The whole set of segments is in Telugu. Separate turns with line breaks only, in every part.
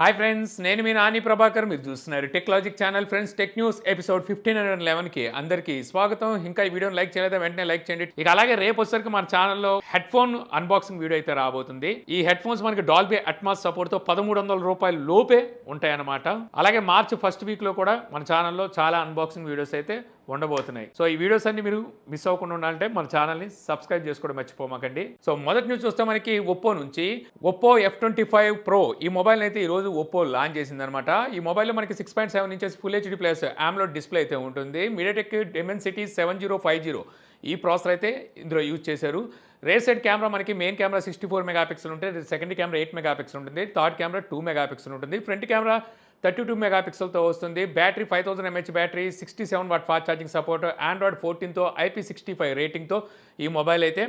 హాయ్ ఫ్రెండ్స్, నేను మీ నాని ప్రభాకర్. మీరు చూస్తున్నారు Techlogic channel. Friends, tech news episode 1511కి అందరికీ స్వాగతం. ఇంకా ఈ వీడియోని లైక్ చేయలేదా వెంటనే లైక్ చేయండి. ఇక అలాగే రేపు వచ్చేసరికి మన ఛానల్లో హెడ్ ఫోన్ అన్బాక్సింగ్ వీడియో అయితే రాబోతుంది. ఈ హెడ్ ఫోన్స్ మనకి డాల్బీ అట్మాస్ సపోర్ట్తో ₹1300 లోపే ఉంటాయన్నమాట. అలాగే మార్చి ఫస్ట్ వీక్లో కూడా మన ఛానల్లో చాలా అన్బాక్సింగ్ వీడియోస్ అయితే ఉండబోతున్నాయి. సో ఈ వీడియోస్ అన్ని మీరు మిస్ అవ్వకుండా ఉండాలంటే మన ఛానల్ని సబ్స్క్రైబ్ చేసుకోవడం మర్చిపోమాకండి. సో మొదటి న్యూస్ చూస్తే మనకి ఒప్పో నుంచి ఒప్పో F25 Pro ఈ మొబైల్ అయితే ఈరోజు ఒప్పో లాంచ్ చేసిందనమాట. ఈ మొబైల్లో మనకి 6.7 inches full HD plus AMOLED display అయితే ఉంటుంది. MediaTek Dimensity 7050 ఈ ప్రాసెసర్ అయితే ఇందులో యూజ్ చేశారు. రేర్ సైడ్ కెమెరా మనకి మెయిన్ కెమెరా 64 మెగాపిక్సెల్ ఉంటుంది, సెకండ్ కెమెరా 8 మెగాపిక్సెల్ ఉంటుంది, థర్డ్ కెమెరా 2 మెగాపిక్సెల్ ఉంటుంది, ఫ్రంట్ కెమెరా 32 మెగాపిక్సెల్తో వస్తుంది. Battery 5000 mAh battery, 67 watt fast charging support, Android 14తో IP65 రేటింగ్తో ఈ మొబైల్ అయితే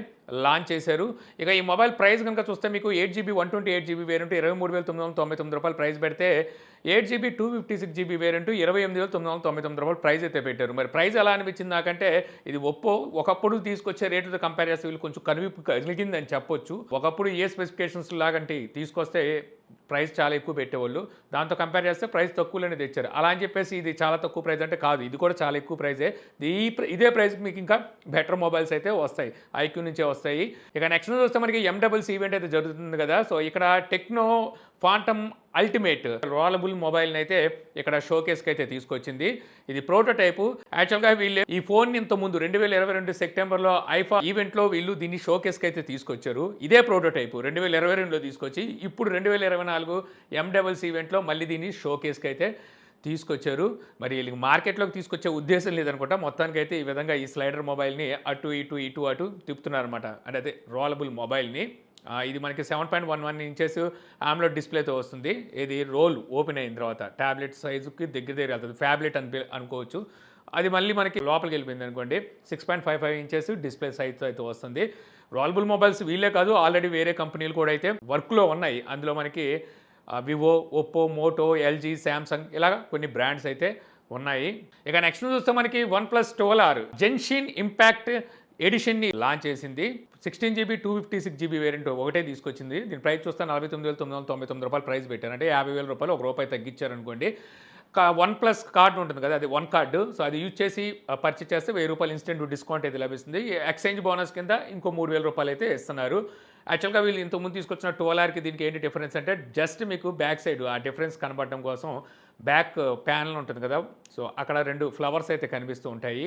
లాంచ్ చేశారు. ఇక ఈ మొబైల్ ప్రైస్ కనుక చూస్తే మీకు 8GB 128GB వేరియంట్ ₹23,999 ప్రైస్ పెడితే 8GB 256GB వేరియంట్ ₹28,999 ప్రైస్ అయితే పెట్టారు. మరి ప్రైస్ ఎలా అనిపించింది నాకంటే, ఇది ఒప్పో ఒకప్పుడు తీసుకొచ్చే రేటుతో కంపేర్ చేస్తే వీళ్ళు కొంచెం కనువిప్పు కలిగిందని చెప్పొచ్చు. ఒకప్పుడు ఏ స్పెసిఫికేషన్స్ లాగంటే తీసుకొస్తే ప్రైస్ చాలా ఎక్కువ పెట్టేవాళ్ళు, దాంతో కంపేర్ చేస్తే ప్రైస్ తక్కువలోనే తెచ్చారు. అలా అని చెప్పేసి ఇది చాలా తక్కువ ప్రైస్ అంటే కాదు, ఇది కూడా చాలా ఎక్కువ ప్రైజే. ఇదే ప్రైస్కి మీకు ఇంకా బెటర్ మొబైల్స్ అయితే వస్తాయి, ఐక్యూ నుంచే వస్తాయి. ఇక నెక్స్ట్ చూస్తే మనకి MWC ఈవెంట్ అయితే జరుగుతుంది కదా. సో ఇక్కడ టెక్నో ఫాంటమ్ అల్టిమేట్ రోలబుల్ మొబైల్ని అయితే ఇక్కడ షోకేస్కి అయితే తీసుకొచ్చింది. ఇది ప్రోటోటైపు. యాక్చువల్గా వీళ్ళు ఈ ఫోన్ ఇంతకుముందు 2022 సెప్టెంబర్లో ఐఫా ఈవెంట్లో వీళ్ళు దీన్ని షోకేస్కి అయితే తీసుకొచ్చారు. ఇదే ప్రోటోటైపు 2022లో తీసుకొచ్చి ఇప్పుడు 2024 MWC ఈవెంట్లో మళ్ళీ దీన్ని షోకేస్కి అయితే తీసుకొచ్చారు. మరి వీళ్ళకి మార్కెట్లోకి తీసుకొచ్చే ఉద్దేశం లేదనుకుంటా. మొత్తానికైతే ఈ విధంగా ఈ స్లైడర్ మొబైల్ని అటు ఇటు తిప్పుతున్నారనమాట. అంటే అదే రోలబుల్ మొబైల్ని. ఇది మనకి 7.11 ఇంచెస్ AMOLED డిస్ప్లేతో వస్తుంది. ఇది రోల్ ఓపెన్ అయిన తర్వాత ట్యాబ్లెట్ సైజుకి దగ్గర వెళ్తుంది. ఫ్యాబ్లెట్ అనుకోవచ్చు. అది మళ్ళీ మనకి లోపలికి వెళ్ళిపోయింది అనుకోండి. 6.55 ఇంచెస్ డిస్ప్లే సైజ్తో అయితే వస్తుంది. రోలబుల్ మొబైల్స్ వీళ్ళే కాదు, ఆల్రెడీ వేరే కంపెనీలు కూడా అయితే వర్క్లో ఉన్నాయి. అందులో మనకి Vivo, Oppo, Moto, LG, Samsung ఇలాగ కొన్ని బ్రాండ్స్ అయితే ఉన్నాయి. ఇక నెక్స్ట్ చూస్తే మనకి OnePlus 12R జెన్షిన్ ఇంపాక్ట్ ఎడిషన్ని లాంచ్ చేసింది. 16GB 256GB వేరియంట్ ఒకటే తీసుకొచ్చింది. దీని ప్రైస్ చూస్తే ₹49,999 ప్రైస్ పెట్టారు. అంటే ₹50,000 ₹1 తగ్గించారనుకోండి. OnePlus కార్డు ఉంటుంది కదా, అది వన్ కార్డు. సో అది యూజ్ చేసి పర్చేస్ చేస్తే ₹1000 ఇన్స్టెంట్ డిస్కౌంట్ అయితే లభిస్తుంది. ఎక్స్చేంజ్ బోనస్ కింద ఇంకో ₹3,000 అయితే ఇస్తున్నారు. యాక్చువల్గా వీళ్ళు ఇంతకుముందు తీసుకొచ్చిన 12Rకి దీనికి ఏంటి డిఫరెన్స్ అంటే, జస్ట్ మీకు బ్యాక్ సైడ్ ఆ డిఫరెన్స్ కనబడడం కోసం బ్యాక్ ప్యానల్ ఉంటుంది కదా, సో అక్కడ 2 ఫ్లవర్స్ అయితే కనిపిస్తూ ఉంటాయి.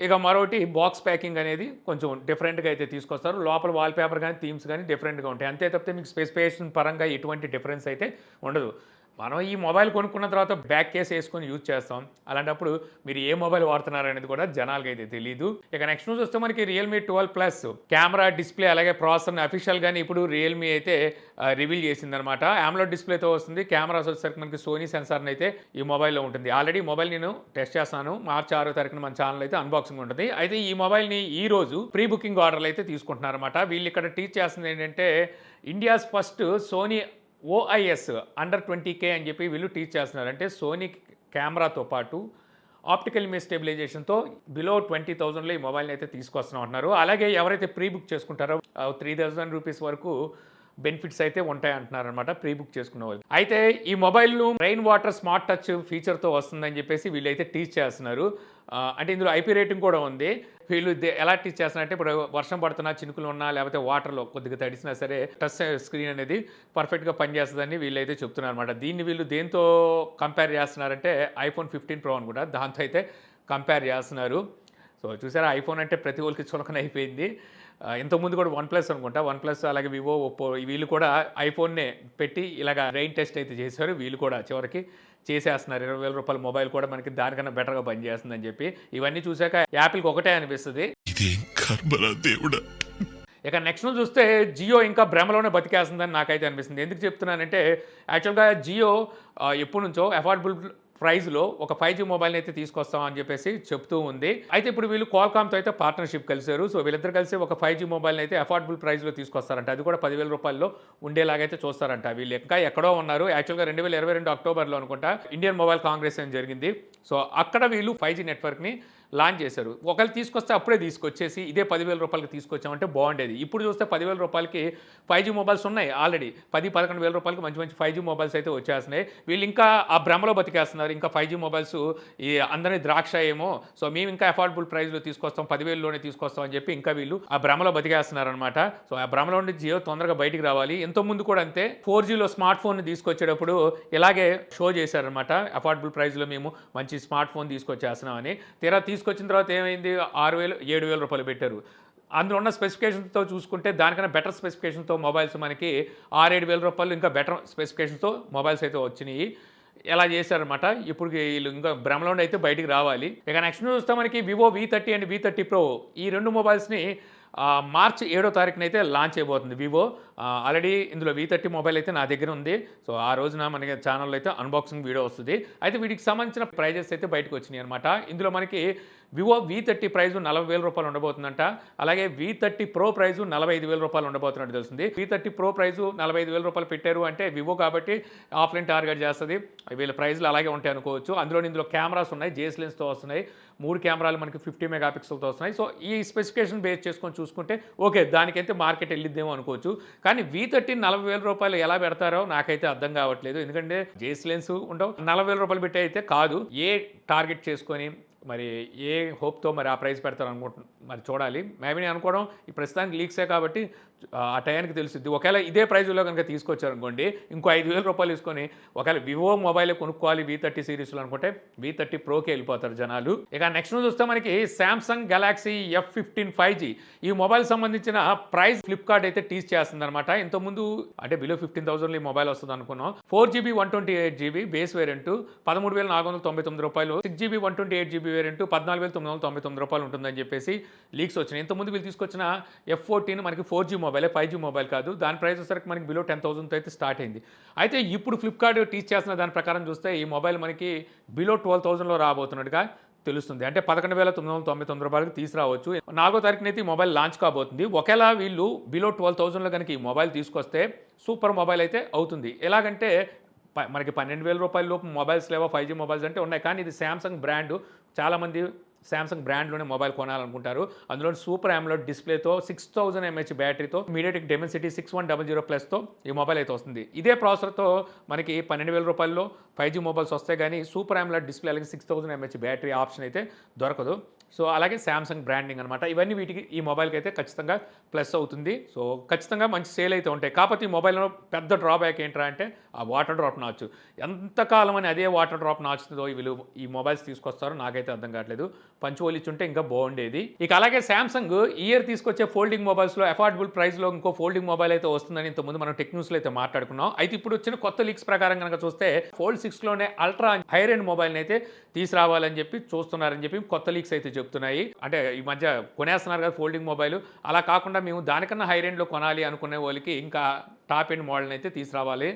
ఇక మరొకటి బాక్స్ ప్యాకింగ్ అనేది కొంచెం డిఫరెంట్గా అయితే తీసుకొస్తారు. లోపల వాల్పేపర్ కానీ థీమ్స్ కానీ డిఫరెంట్గా ఉంటాయి. అంతే తప్పితే మీకు స్పెసిఫికేషన్ పరంగా ఎటువంటి డిఫరెన్స్ అయితే ఉండదు. మనం ఈ మొబైల్ కొనుక్కున్న తర్వాత బ్యాక్ కేస్ వేసుకొని యూజ్ చేస్తాం. అలాంటప్పుడు మీరు ఏ మొబైల్ వాడుతున్నారు అనేది కూడా జనాలకి అయితే తెలియదు. ఇక నెక్స్ట్ న్యూస్ వస్తే మనకి Realme 12+ కెమెరా, డిస్ప్లే అలాగే ప్రాసెసర్ని అఫీషియల్గానే ఇప్పుడు రియల్మీ అయితే రివీల్ చేసిందనమాట. AMOLED డిస్ప్లేతో వస్తుంది. కెమెరాస్ వచ్చేసరికి మనకి సోనీ సెన్సార్ని అయితే ఈ మొబైల్లో ఉంటుంది. ఆల్రెడీ మొబైల్ నేను టెస్ట్ చేస్తాను. మార్చి 6వ తారీఖున మన ఛానల్ అయితే అన్బాక్సింగ్ ఉంటుంది. అయితే ఈ మొబైల్ని ఈ రోజు ప్రీ బుకింగ్ ఆర్డర్లు అయితే తీసుకుంటున్నారన్నమాట. వీళ్ళు ఇక్కడ టీచ్ చేస్తుంది ఏంటంటే, India's first Sony OIS under 20K అని చెప్పి వీళ్ళు టీచ్ చేస్తున్నారు. అంటే సోనీ కెమెరాతో పాటు ఆప్టికల్ ఇమేజ్ స్టెబిలైజేషన్తో బిలో 20,000లో ఈ మొబైల్ని అయితే తీసుకొస్తున్నాం అంటున్నారు. అలాగే ఎవరైతే ప్రీ బుక్ చేసుకుంటారో ₹3,000 వరకు బెనిఫిట్స్ అయితే ఉంటాయి అంటున్నారు అనమాట, ప్రీ బుక్ చేసుకున్న వాళ్ళు. అయితే ఈ మొబైల్ను రెయిన్ వాటర్ స్మార్ట్ టచ్ ఫీచర్తో వస్తుందని చెప్పేసి వీళ్ళు అయితే టీచ్ చేస్తున్నారు. అంటే ఇందులో IP రేటింగ్ కూడా ఉంది. వీళ్ళు ఎలా టీచ్ చేస్తున్నారంటే, ఇప్పుడు వర్షం పడుతున్నా, చినుకులు ఉన్నా, లేకపోతే వాటర్లో కొద్దిగా తడిసినా సరే టచ్ స్క్రీన్ అనేది పర్ఫెక్ట్గా పనిచేస్తుందని వీళ్ళైతే చెప్తున్నారు అనమాట. దీన్ని వీళ్ళు దేంతో కంపేర్ చేస్తున్నారంటే iPhone 15 Pro అనుకుంటా, దాంతో అయితే కంపేర్ చేస్తున్నారు. సో చూసారా, ఐఫోన్ అంటే ప్రతి ఒక్కరికి చులకన అయిపోయింది. ఇంతకుముందు కూడా OnePlus అనుకుంటా, OnePlus అలాగే వివో, ఒప్పో వీళ్ళు కూడా ఐఫోన్నే పెట్టి ఇలాగ రెయిన్ టెస్ట్ అయితే చేశారు. వీళ్ళు కూడా చివరికి చేసేస్తున్నారు. ₹20,000 మొబైల్ కూడా మనకి దానికన్నా బెటర్గా పనిచేస్తుందని చెప్పి. ఇవన్నీ చూశాక యాపిల్కి ఒకటే అనిపిస్తుంది, ఇక నెక్స్ట్ చూస్తే జియో ఇంకా భ్రమలోనే బతికేస్తుందని నాకైతే అనిపిస్తుంది. ఎందుకు చెప్తున్నానంటే, యాక్చువల్గా జియో ఎప్పటి నుంచో అఫోర్డబుల్ ప్రైస్లో ఒక 5G మొబైల్ని అయితే తీసుకొస్తామని చెప్పేసి చెప్తూ ఉంది. అయితే ఇప్పుడు వీళ్ళు క్వాల్కామ్తో అయితే పార్ట్నర్షిప్ కలిశారు. సో వీళ్ళిద్దరు కలిసి ఒక 5G మొబైల్ని అయితే అఫోర్డబుల్ ప్రైస్లో తీసుకొస్తారంట. అది కూడా ₹10,000 ఉండేలాగైతే చూస్తారంట. వీళ్ళు ఇంకా ఎక్కడో ఉన్నారు. యాక్చువల్గా 2022 అక్టోబర్లో అనుకుంటా ఇండియన్ మొబైల్ కాంగ్రెస్ అని జరిగింది. సో అక్కడ వీళ్ళు 5G నెట్వర్క్ని లాంచ్ చేశారు. ఒకవేళ తీసుకొస్తే అప్పుడే తీసుకొచ్చేసి ఇదే 10,000 రూపాయలకి తీసుకొచ్చామంటే బాగుండేది. ఇప్పుడు చూస్తే 10,000 రూపాయలకి 5G మొబైల్స్ ఉన్నాయి ఆల్రెడీ. 11,000 రూపాయలకి మంచి మంచి 5G మొబైల్స్ అయితే వచ్చేస్తున్నాయి. వీళ్ళు ఇంకా ఆ భ్రమలో బతికేస్తున్నారు. ఇంకా 5G మొబైల్స్ ఈ అందరినీ ద్రాక్ష ఏమో, సో మేము ఇంకా అఫోర్డబుల్ ప్రైస్లో తీసుకొస్తాం, 10,000లోనే తీసుకొస్తాం అని చెప్పి ఇంకా వీళ్ళు ఆ భ్రమలో బతికేస్తున్నారనమాట. సో ఆ భ్రమలో నుండి జియో తొందరగా బయటికి రావాలి. ఎంతో ముందు కూడా అంతే 4Gలో స్మార్ట్ ఫోన్ తీసుకొచ్చేటప్పుడు ఇలాగే షో చేశారనమాట. అఫోర్డబుల్ ప్రైస్లో మేము మంచి స్మార్ట్ ఫోన్ తీసుకొచ్చేస్తున్నామని. తీరా తీసుకొచ్చిన తర్వాత ఏమైంది, 6,000 7,000 రూపాయలు పెట్టారు. అందులో ఉన్న స్పెసిఫికేషన్స్తో చూసుకుంటే దానికన్నా బెటర్ స్పెసిఫికేషన్తో మొబైల్స్ మనకి 6,000-7,000 రూపాయలు ఇంకా బెటర్ స్పెసిఫికేషన్తో మొబైల్స్ అయితే వచ్చినాయి. ఎలా చేశారనమాట. ఇప్పుడు వీళ్ళు ఇంకా భ్రమలోండి అయితే బయటికి రావాలి. ఇక నెక్స్ట్ చూస్తే మనకి Vivo V30 and V30 Pro ఈ రెండు మొబైల్స్ని మార్చి 7వ తారీఖున అయితే లాంచ్ చేయబోతుంది వివో. ఆల్రెడీ ఇందులో V30 మొబైల్ అయితే నా దగ్గర ఉంది. సో ఆ రోజున మనకి ఛానల్లో అయితే అన్బాక్సింగ్ వీడియో వస్తుంది. అయితే వీటికి సంబంధించిన ప్రైజెస్ అయితే బయటకు వచ్చినాయి అనమాట. ఇందులో మనకి వివో V30 ప్రైజు 40,000 రూపాయలు ఉండబోతుందంట. అలాగే V30 Pro ప్రైజు 45,000 రూపాయలు ఉండబోతున్నట్టు తెలుస్తుంది. V30 Pro ప్రైజు 45,000 రూపాయలు పెట్టారు అంటే వివో కాబట్టి ఆఫ్లైన్ టార్గెట్ చేస్తుంది. వీళ్ళ ప్రైజ్లు అలాగే ఉంటాయి అనుకోవచ్చు. ఇందులో కెమెరాస్ ఉన్నాయి, జేఎస్ లెన్స్తో వస్తున్నాయి. 3 కెమెరాలు మనకి 50 మెగాపిక్సెల్తో వస్తున్నాయి. సో ఈ స్పెసిఫికేషన్ బేస్ చేసుకొని చూసుకుంటే ఓకే, దానికైతే మార్కెట్ వెళ్ళిద్దేమో అనుకోవచ్చు. కానీ V30 40,000 రూపాయలు ఎలా పెడతారో నాకైతే అర్థం కావట్లేదు. ఎందుకంటే జేఎస్ లెన్స్ ఉండవు, 40,000 రూపాయలు పెట్టే అయితే కాదు. ఏ టార్గెట్ చేసుకొని మరి ఏ హోప్తో మరి ఆ ప్రైస్ పెడతారు అనుకుంటున్నాను, మరి చూడాలి. మేబీ నేను అనుకోవడం ఈ ప్రస్తుతానికి లీక్సే కాబట్టి ఆ టయానికి తెలుస్తుంది. ఒకవేళ ఇదే ప్రైజ్లో కనుక తీసుకొచ్చారనుకోండి, ఇంకో 5,000 రూపాయలు తీసుకొని ఒకవేళ వివో మొబైల్ కొనుక్కోవాలి V30 సిరీస్లో అనుకుంటే V30 Proకే వెళ్ళిపోతారు జనాలు. ఇక నెక్స్ట్ చూస్తే మనకి సామ్సంగ్ గెలాక్సీ F15 5G ఈ మొబైల్ సంబంధించిన ప్రైస్ ఫ్లిప్కార్ట్ అయితే టీజ్ చేస్తుంది అనమాట. ఇంతకుముందు అంటే బిలో 15,000 ఈ మొబైల్ వస్తుంది అనుకున్నాం. 4GB 128GB బేస్ వేరియంట్ 13,499 రూపాయలు, 6GB 128GB వేరియంట్ 14,999 రూపాయలు ఉంటుందని చెప్పేసి లీక్స్ వచ్చినాయి. ఇంతకుముందు వీళ్ళు తీసుకొచ్చిన F14 మనకి 4G మొబైలే, 5G మొబైల్ కాదు. దాని ప్రైస్ వచ్చేసరికి మనకి బిలో 10,000 అయితే స్టార్ట్ అయింది. అయితే ఇప్పుడు ఫ్లిప్కార్ట్ టీచ్ చేస్తున్న దాని ప్రకారం చూస్తే ఈ మొబైల్ మనకి బిలో 12,000లో రాబోతున్నట్టుగా తెలుస్తుంది. అంటే 11,999 రూపాయలకి తీసుకురావచ్చు. 4వ తారీఖున అయితే ఈ మొబైల్ లాంచ్ కాబోతుంది. ఒకవేళ వీళ్ళు బిలో 12,000లో కనుక ఈ మొబైల్ తీసుకొస్తే సూపర్ మొబైల్ అయితే అవుతుంది. ఎలాగంటే మనకి 12,000 రూపాయల లోపు మొబైల్స్ లేవో 5G మొబైల్స్ అంటే ఉన్నాయి. కానీ ఇది శాంసంగ్ బ్రాండ్. చాలామంది శాంసంగ్ బ్రాండ్లోనే మొబైల్ కొనాలనుకుంటారు. అందులో సూపర్ AMOLED డిస్ప్లేతో 6000 mAh బ్యాటరీతో మీడియాటెక్ డెమెన్సిటీ 6100 ప్లస్తో ఈ మొబైల్ అయితే వస్తుంది. ఇదే ప్రాసెసర్తో మనకి 12,000 రూపాయల్లో 5G మొబైల్స్ వస్తాయి. కానీ సూపర్ AMOLED డిస్ప్లే అలాగే 6000 mAh బ్యాటరీ ఆప్షన్ అయితే దొరకదు. సో అలాగే శాంసంగ్ బ్రాండింగ్ అనమాట. ఇవన్నీ వీటికి ఈ మొబైల్కి అయితే ఖచ్చితంగా ప్లస్ అవుతుంది. సో ఖచ్చితంగా మంచి సేల్ అయితే ఉంటాయి. కాకపోతే ఈ మొబైల్లో పెద్ద డ్రాబ్యాక్ ఏంట్రా అంటే ఆ వాటర్ డ్రాప్ నాచ్. ఎంతకాలం అని అదే వాటర్ డ్రాప్ నాచ్తో వీళ్ళు ఈ మొబైల్స్ తీసుకొస్తారో నాకైతే అర్థం కావట్లేదు. పంచువోలు ఇచ్చుంటే ఇంకా బాగుండేది. ఇక అలాగే శాంసంగ్ ఇయర్ తీసుకొచ్చే ఫోల్డింగ్ మొబైల్స్లో అఫోర్డబుల్ ప్రైస్లో ఇంకో ఫోల్డింగ్ మొబైల్ అయితే వస్తుందని ఇంతకుముందు మనం టెక్ న్యూస్లో అయితే మాట్లాడుకున్నాం. అయితే ఇప్పుడు వచ్చిన కొత్త లీక్స్ ప్రకారం కనుక చూస్తే ఫోల్డ్ 6లోనే అల్ట్రా హైర్ ఎండ్ మొబైల్ని అయితే తీసుకురావాలని చెప్పి చూస్తున్నారని చెప్పి కొత్త లీక్స్ అయితే చెప్తున్నాయి. అంటే ఈ మధ్య కొనేస్తున్నారు కదా ఫోల్డింగ్ మొబైల్, అలా కాకుండా మేము దానికన్నా హైర్ ఎండ్లో కొనాలి అనుకునే వాళ్ళకి ఇంకా టాప్ ఎండ్ మోడల్ని అయితే తీసుకురావాలి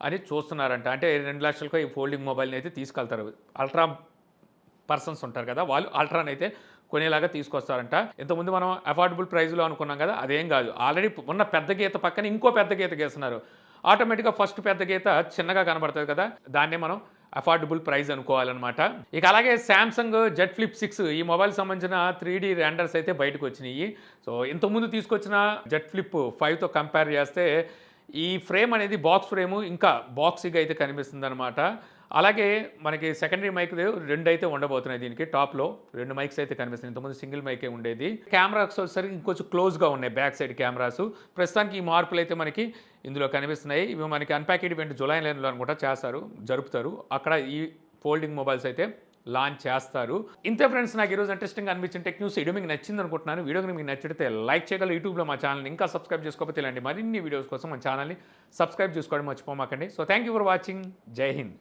అని చూస్తున్నారంట. అంటే 2 లక్షలకు ఈ ఫోల్డింగ్ మొబైల్ని అయితే తీసుకెళ్తారు. అల్ట్రా పర్సన్స్ ఉంటారు కదా, వాళ్ళు అల్ట్రాని అయితే కొనేలాగా తీసుకొస్తారంట. ఇంతకుముందు మనం అఫోర్డబుల్ ప్రైస్లో అనుకున్నాం కదా, అదేం కాదు. ఆల్రెడీ ఉన్న పెద్ద గీత పక్కన ఇంకో పెద్ద గీత గీస్తున్నారు. ఆటోమేటిక్గా ఫస్ట్ పెద్ద గీత చిన్నగా కనబడుతుంది కదా, దాన్నే మనం అఫోర్డబుల్ ప్రైస్ అనుకోవాలన్నమాట. ఇక అలాగే శాంసంగ్ Z Flip 6 ఈ మొబైల్ సంబంధించిన 3D రెండర్స్ అయితే బయటకు వచ్చినాయి. సో ఇంతకుముందు తీసుకొచ్చిన Z Flip 5తో కంపేర్ చేస్తే ఈ ఫ్రేమ్ అనేది బాక్స్ ఫ్రేము ఇంకా బాక్సీగా అయితే కనిపిస్తుంది అనమాట. అలాగే మనకి సెకండరీ మైక్ 2 అయితే ఉండబోతున్నాయి. దీనికి టాప్లో 2 మైక్స్ అయితే కనిపిస్తుంది. ఇంతకుముందు సింగిల్ మైకే ఉండేది. కెమెరాస్ వచ్చేసరికి ఇంకొంచెం క్లోజ్గా ఉన్నాయి బ్యాక్ సైడ్ కెమెరాస్. ప్రస్తుతానికి ఈ మార్పులు అయితే మనకి ఇందులో కనిపిస్తున్నాయి. ఇవి మనకి అన్ప్యాకెడ్ ఈవెంట్ జూలై 9లో అనుకుంటా జరుపుతారు. అక్కడ ఈ ఫోల్డింగ్ మొబైల్స్ అయితే లాంచ్ చేస్తారు. ఇంతే ఫ్రెండ్స్, నాకు ఈరోజు ఇంట్రెస్టింగ్ అనిపించిన టెక్ న్యూస్ వీడియో మీకు నచ్చింది అనుకుంటున్నాను. వీడియో మీకు నచ్చితే లైక్ చేయగలరు. యూట్యూబ్లో మా ఛానల్ని ఇంకా సబ్స్క్రైబ్ చేసుకోకపోతే ఇలాంటి మరిన్ని వీడియోస్ కోసం మా ఛానల్ని సబ్స్క్రైబ్ చేసుకోవడం మర్చిపోమాకండి. So thank you for watching. జై హింద్.